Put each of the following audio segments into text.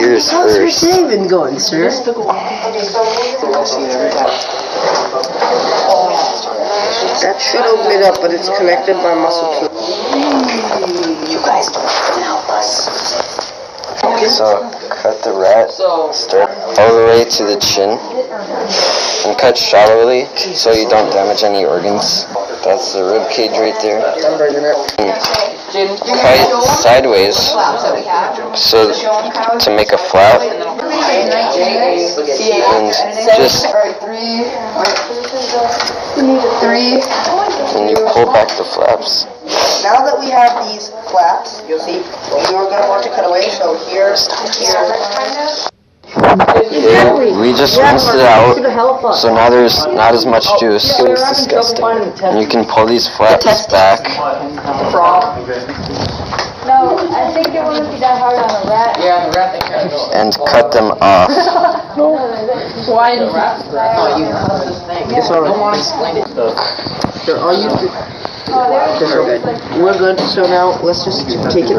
ears How's your first. day been going, sir? That should open it up, but it's connected by muscle too. You guys can help us. So cut the rat, start all the way to the chin, and cut shallowly so you don't damage any organs. That's the rib cage right there. Cut sideways so to make a flap, and just and you pull back the flaps. Now that we have these flaps, you'll see you're going to want to cut away. So here. Okay, we just rinsed it out, so now there's not as much juice. It was disgusting. And you can pull these flaps back. No, I think it wouldn't be that hard on a rat. Yeah, the rat they can't go. And cut them off. Why the rat? Oh, you cut this thing. It's alright. Don't want to explain it. Sure, all you do. We're good. So now let's just take it.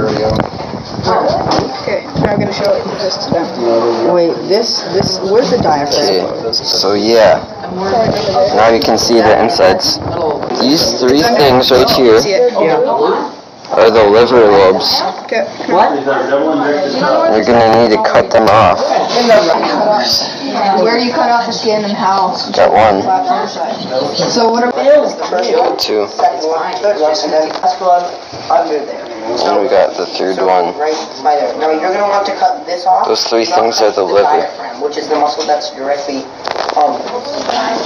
Okay, now I'm gonna show it this to them. Wait, this. Where's the diaphragm? Okay, so yeah. Now you can see the insides. These three things right here are the liver lobes. Okay. What? You're gonna need to cut them off. Where do you cut off the skin and how? Got one, So what are two, Second one, third one, and then last one under there. and we got the third one. Right by there. Now you're going to want to cut this off. Those three not things are the liver. diaphragm, which is the muscle that's directly on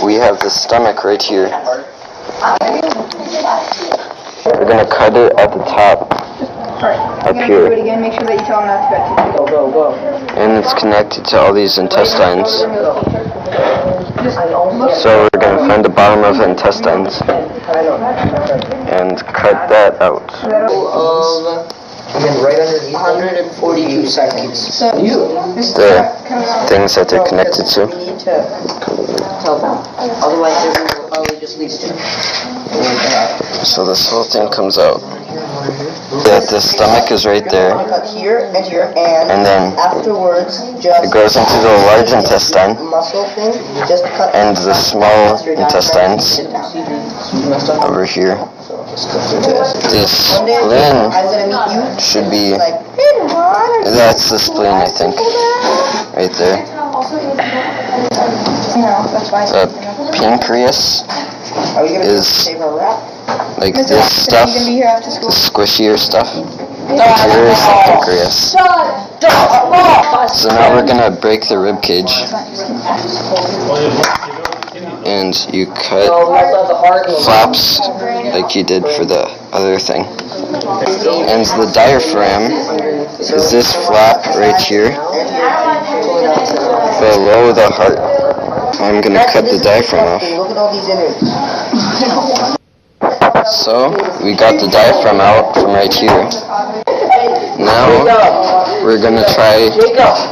We have the stomach right here. We're gonna cut it at the top, up do it here, again? Make sure that you tell them not to cut too. Go. and it's connected to all these intestines. So we're gonna find the bottom of the intestines and cut that out. And then right underneath 142 seconds. So The things that they're connected We to. need to tell them. Otherwise, they will probably just leave it. So this whole thing comes out. The stomach is right there, Cut here and here, and then afterwards, just it goes into the large intestine muscle thing. Just cut and the small intestines over here. The spleen should be, that's the spleen, I think, right there. The pancreas is like this stuff, the squishier stuff. Here is the pancreas. So now we're gonna break the rib cage, and you cut flaps like you did for the other thing. And the diaphragm is this flap right here below the heart. I'm gonna cut the diaphragm off. Look at all these innards. So we got the diaphragm out from right here. Now we're gonna try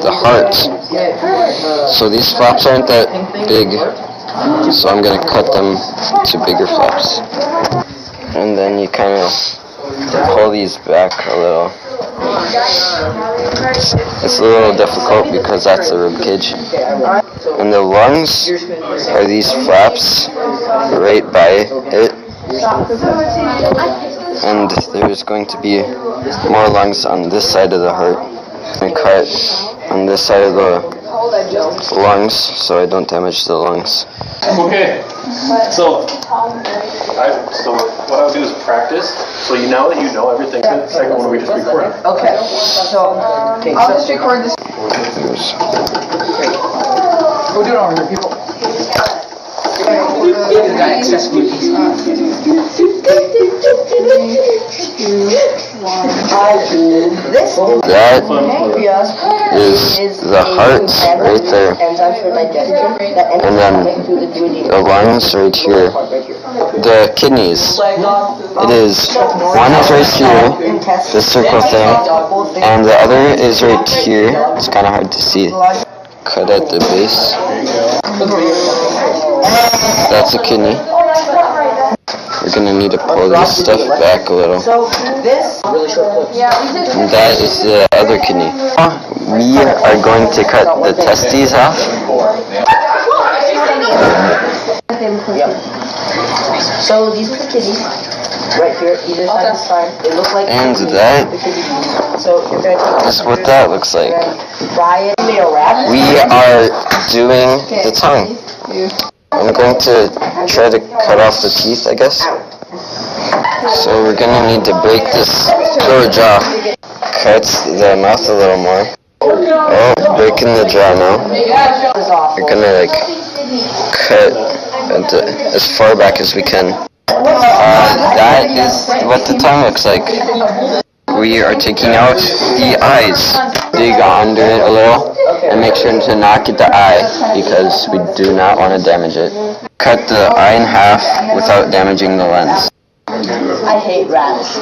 the heart. So these flaps aren't that big, so I'm gonna cut them to bigger flaps. And then you kind of pull these back a little. It's a little difficult because that's the rib cage. And the lungs are these flaps right by it. And there's going to be more lungs on this side of the heart. I cut on this side of the lungs so I don't damage the lungs. Okay, so what I would do is practice. So now that you know everything, the second one we just record. Okay. So I'll just record this. Go do it over here, people. That is the heart right there. And then the lungs right here. The kidneys. It is, one is right here, this circle thing, and the other is right here. It's kind of hard to see. Cut at the base. That's a kidney. We're gonna need to pull this stuff back a little. So this And that is the other kidney. We are are going to cut the testes off. So these are the kidneys. Right here, either side of the spine. They look like And kidneys. that So you're going to take is what that looks like. fry it. We are doing the tongue. I'm going to try to cut off the teeth, I guess. So we're going to need to break this lower jaw. Cut the mouth a little more. Oh, breaking the jaw now. We're going to cut as far back as we can. That is what the tongue looks like. We are taking out the eyes. Dig under it a little and make sure to not get the eye because we do not want to damage it. Cut the eye in half without damaging the lens. I hate rats.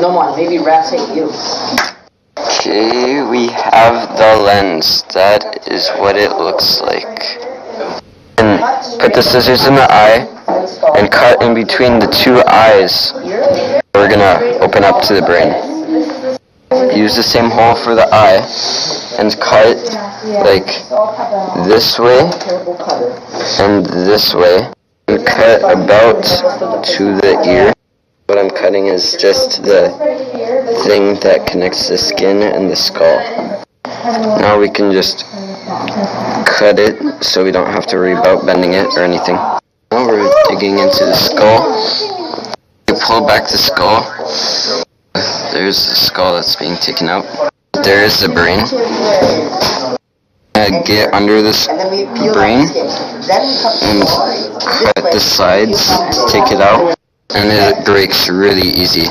No more. Maybe rats hate you. Okay, we have the lens. That is what it looks like. And put the scissors in the eye and cut in between the two eyes. We're gonna open up to the brain. Use the same hole for the eye and cut like this way and this way and cut about to the ear. What I'm cutting is just the thing that connects the skin and the skull. Now we can just cut it so we don't have to worry about bending it or anything. Now we're digging into the skull. You pull back the skull. There's the skull that's being taken out. There is the brain. Get under this brain and cut the sides, take it out, and it breaks really easy.